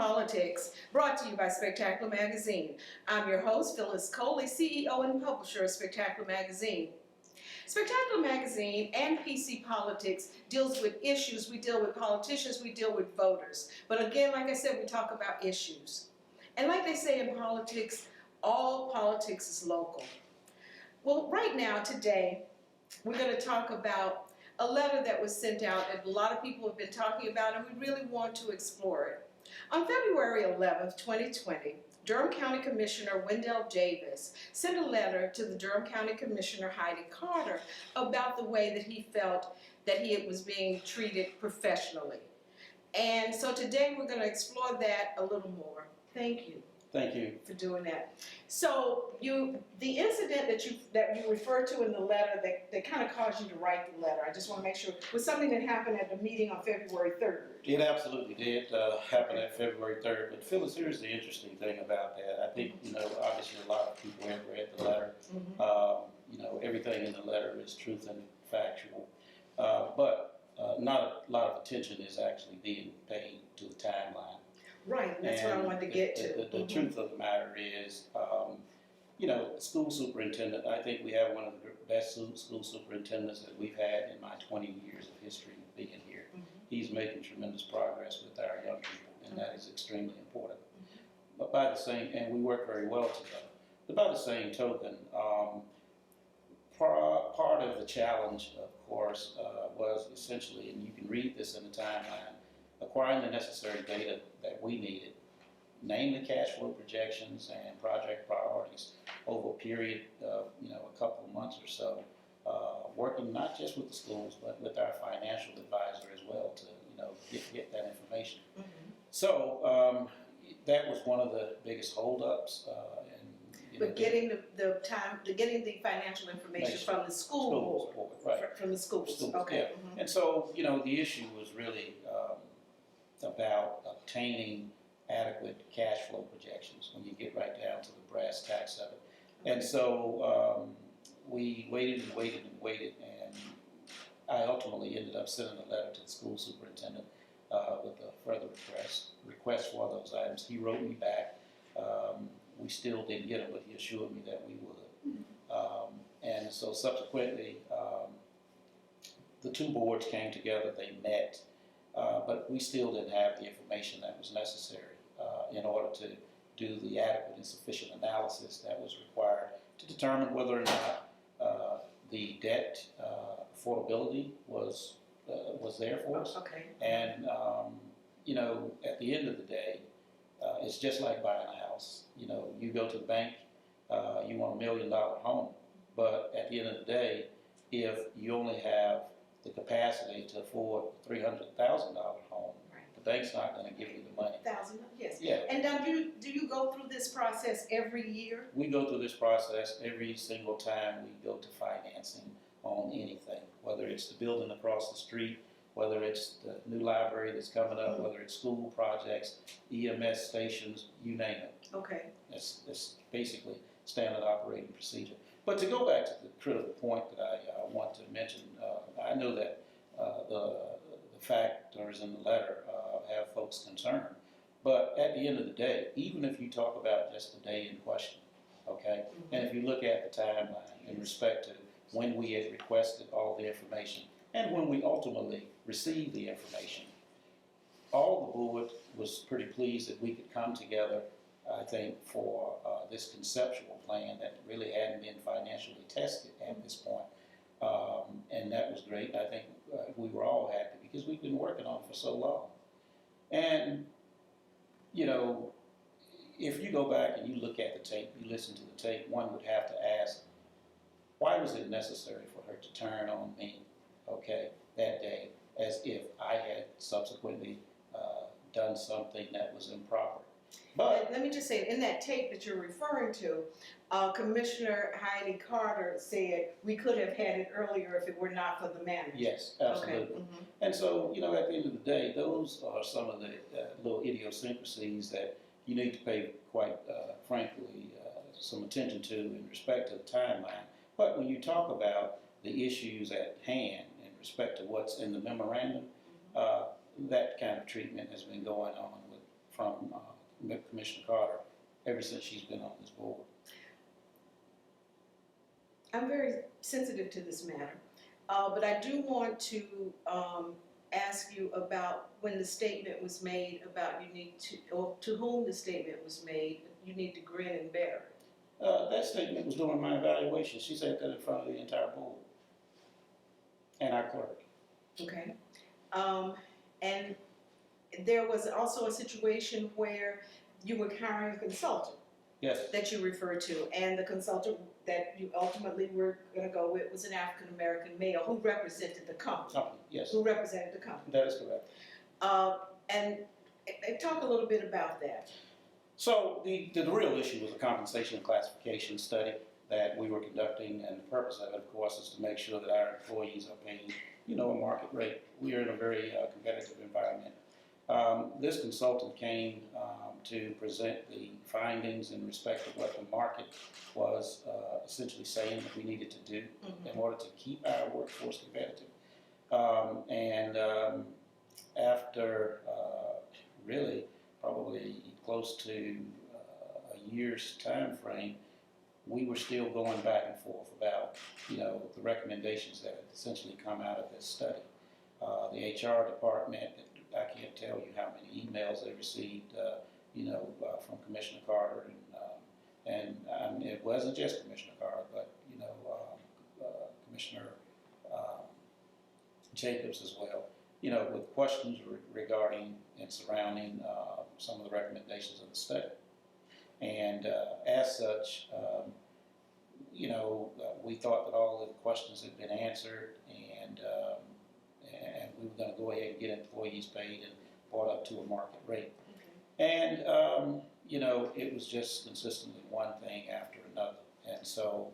Politics, brought to you by Spectacular Magazine. I'm your host, Phyllis Coley, CEO and publisher of Spectacular Magazine. Spectacular Magazine and PC Politics deals with issues. We deal with politicians, we deal with voters. But again, like I said, we talk about issues. And like they say in politics, all politics is local. Well, right now, today, we're going to talk about a letter that was sent out that a lot of people have been talking about, and we really want to explore it. On February 11th, 2020, Durham County Commissioner Wendell sent a letter to the Durham County Commissioner Heidi about the way that he felt that he was being treated professionally. And so today we're going to explore that a little more. Thank you. Thank you for doing that. So the incident that you referred to in the letter that kind of caused you to write the letter, I just want to make sure, was something that happened at the meeting on February 3rd. It absolutely did happen at February 3rd. But Phyllis, here's the interesting thing about that. I think, obviously a lot of people have read the letter. Everything in the letter is truth and factual. But not a lot of attention is actually being paid to the timeline. Right, and that's what I wanted to get to. The truth of the matter is, school superintendent, I think we have one of the best school superintendents that we've had in my 20 years of history of being here. He's making tremendous progress with our young people, and that is extremely important. But and we work very well together. But by the same token, part of the challenge, of course, was essentially, and you can read this in the timeline, acquiring the necessary data that we needed, name the cash flow projections and project priorities over a period of a couple of months or so, working not just with the schools but with our financial advisor as well to get that information. So that was one of the biggest holdups. But getting getting the financial information from the school board, right? From the schools. Okay. Yeah. And so the issue was really about obtaining adequate cash flow projections when you get right down to the brass tacks of it. And so we waited and waited and waited, and I ultimately ended up sending a letter to the school superintendent with a further request for those items. He wrote me back. We still didn't get them, but he assured me that we would. And so subsequently, the two boards came together, they met, but we still didn't have the information that was necessary in order to do the adequate and sufficient analysis that was required to determine whether or not the debt affordability was there for us. Okay. And at the end of the day, it's just like buying a house. You go to the bank, you want $1 million home, but at the end of the day, if you only have the capacity to afford a $300,000 home, right, the bank's not going to give you the money. Yes. Yeah. And do you go through this process every year? We go through this process every single time we go to financing on anything, whether it's the building across the street, whether it's the new library that's coming up, whether it's school projects, EMS stations, you name it. Okay. That's basically standard operating procedure. But to go back to the critical point that I want to mention, I know that the factors in the letter have folks concerned, but at the end of the day, even if you talk about just the day in question, okay, and if you look at the timeline in respect to when we had requested all the information and when we ultimately received the information, all the board was pretty pleased that we could come together, I think, for this conceptual plan that really hadn't been financially tested at this point. And that was great. I think we were all happy because we've been working on it for so long. And, if you go back and you look at the tape, you listen to the tape, one would have to ask, why was it necessary for her to turn on me, okay, that day, as if I had subsequently done something that was improper? But let me just say, in that tape that you're referring to, Commissioner Heidi said we could have had it earlier if it were not for the manager. Yes, absolutely. Okay. And so, at the end of the day, those are some of the little idiosyncrasies that you need to pay, quite frankly, some attention to in respect to the timeline. But when you talk about the issues at hand in respect to what's in the memorandum, that kind of treatment has been going on with from Commissioner Carter ever since she's been on this board. I'm very sensitive to this matter, but I do want to ask you about when the statement was made about you need to, or to whom the statement was made, you need to grin and bear it. That statement was during my evaluation. She said that in front of the entire board and our clerk. Okay. And there was also a situation where you were hiring a consultant Yes, that you referred to, and the consultant that you ultimately were going to go with was an African-American male who represented the company. yes, Who represented the company. that is correct. And talk a little bit about that. So the real issue was a compensation and classification study that we were conducting, and the purpose of it, of course, is to make sure that our employees are paid, a market rate. We are in a very competitive environment. This consultant came to present the findings in respect of what the market was essentially saying that we needed to do in order to keep our workforce competitive. After really probably close to a year's time frame, we were still going back and forth about, the recommendations that had essentially come out of this study. The HR department, I can't tell you how many emails they received, from Commissioner Carter, and it wasn't just Commissioner Carter, but Commissioner Jacobs as well. With questions regarding and surrounding some of the recommendations of the study. And as such, we thought that all of the questions had been answered, and we were going to go ahead and get employees paid and brought up to a market rate. And, it was just consistently one thing after another. And so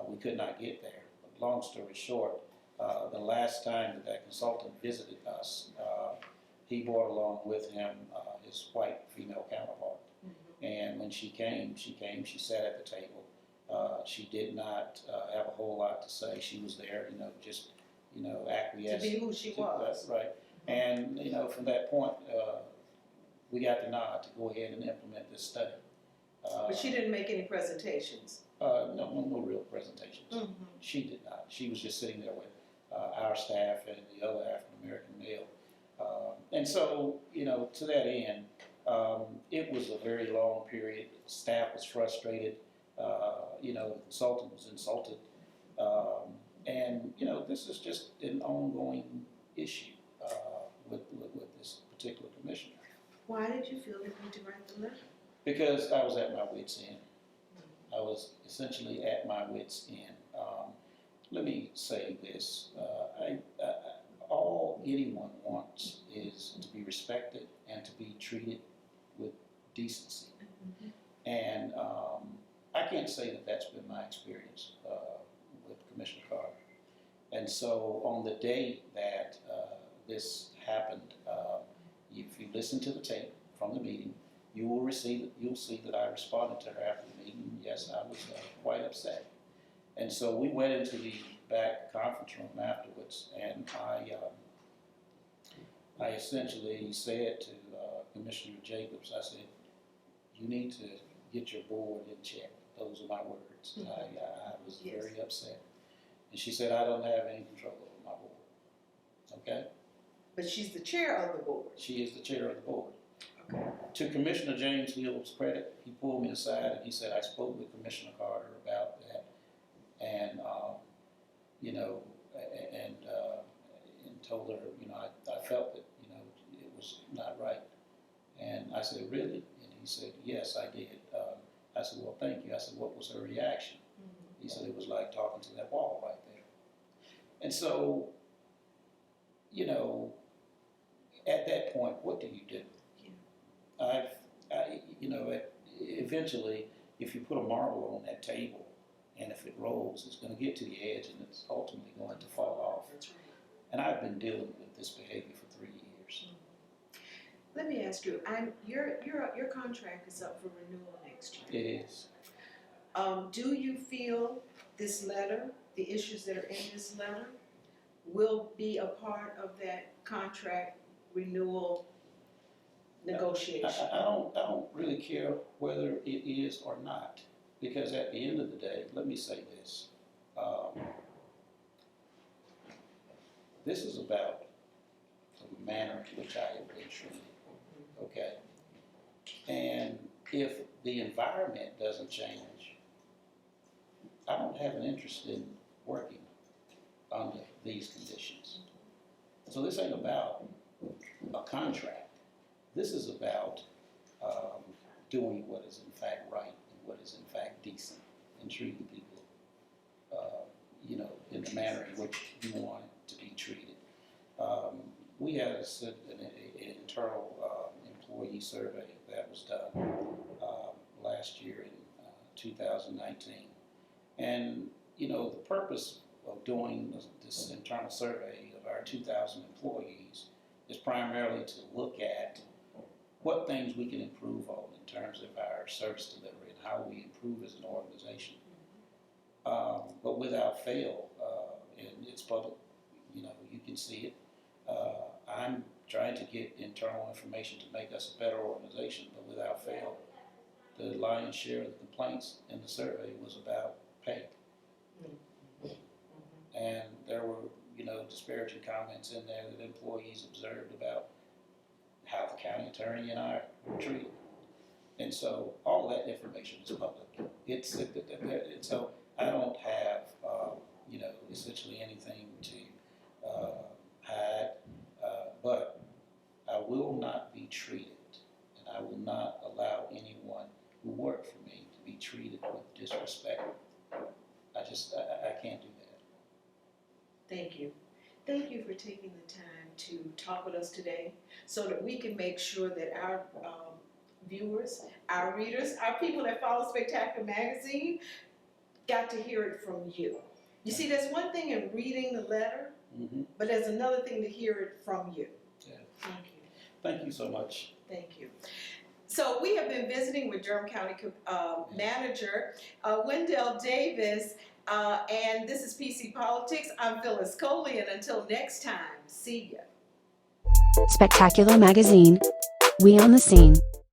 we could not get there. But long story short, the last time that consultant visited us, he brought along with him his white female counterpart. And when she came, she sat at the table. She did not have a whole lot to say. She was there, just, acquiesced. To be who she was. Right. And, from that point, we got the nod to go ahead and implement this study. But she didn't make any presentations. No real presentations. She did not. She was just sitting there with our staff and the other African-American male. And so, to that end, it was a very long period. Staff was frustrated. The consultant was insulted. And, this is just an ongoing issue with this particular commissioner. Why did you feel the need to write the letter? Because I was at my wit's end. I was essentially at my wit's end. Let me say this. All anyone wants is to be respected and to be treated with decency. And I can't say that that's been my experience with Commissioner Carter. And so on the day that this happened, if you listen to the tape from the meeting, you'll see that I responded to her after the meeting. Yes, I was quite upset. And so we went into the back conference room afterwards, and I essentially said to Commissioner Jacobs, I said, you need to get your board in check. Those are my words. I was very upset. And she said, I don't have any control over my board. Okay? But she's the chair of the board. She is the chair of the board. Okay. To Commissioner James Hill's credit, he pulled me aside and he said, I spoke with Commissioner Carter about that, and and told her, I felt that, it was not right. And I said, really? And he said, yes, I did. I said, well, thank you. I said, what was her reaction? He said, it was like talking to that wall right there. And so, at that point, what do you do? Eventually, if you put a marble on that table, and if it rolls, it's going to get to the edge, and it's ultimately going to fall off. That's right. And I've been dealing with this behavior for 3 years. Let me ask you, your contract is up for renewal next year. It is. Do you feel this letter, the issues that are in this letter, will be a part of that contract renewal negotiation? I don't really care whether it is or not, because at the end of the day, let me say this. This is about the manner in which I have been treated, okay? And if the environment doesn't change, I don't have an interest in working under these conditions. So this ain't about a contract. This is about doing what is in fact right and what is in fact decent and treating people, in the manner in which you want it to be treated. We had an internal employee survey that was done last year in 2019. And, the purpose of doing this internal survey of our 2,000 employees is primarily to look at what things we can improve on in terms of our service delivery and how we improve as an organization. But without fail, and it's public, you can see it. I'm trying to get internal information to make us a better organization, but without fail, the lion's share of the complaints in the survey was about pay. And there were, disparaging comments in there that employees observed about how the county attorney and I were treated. And so all of that information is public. So I don't have, essentially anything to hide, but I will not be treated, and I will not allow anyone who worked for me to be treated with disrespect. I can't do that. Thank you. Thank you for taking the time to talk with us today so that we can make sure that our viewers, our readers, our people that follow Spectacular Magazine got to hear it from you. You see, there's one thing in reading the letter, but there's another thing to hear it from you. Yeah. Thank you. Thank you so much. Thank you. So we have been visiting with Durham County Manager Wendell Davis, and this is PC Politics. I'm Phyllis Coley, and until next time, see ya. Spectacular Magazine. We on the scene.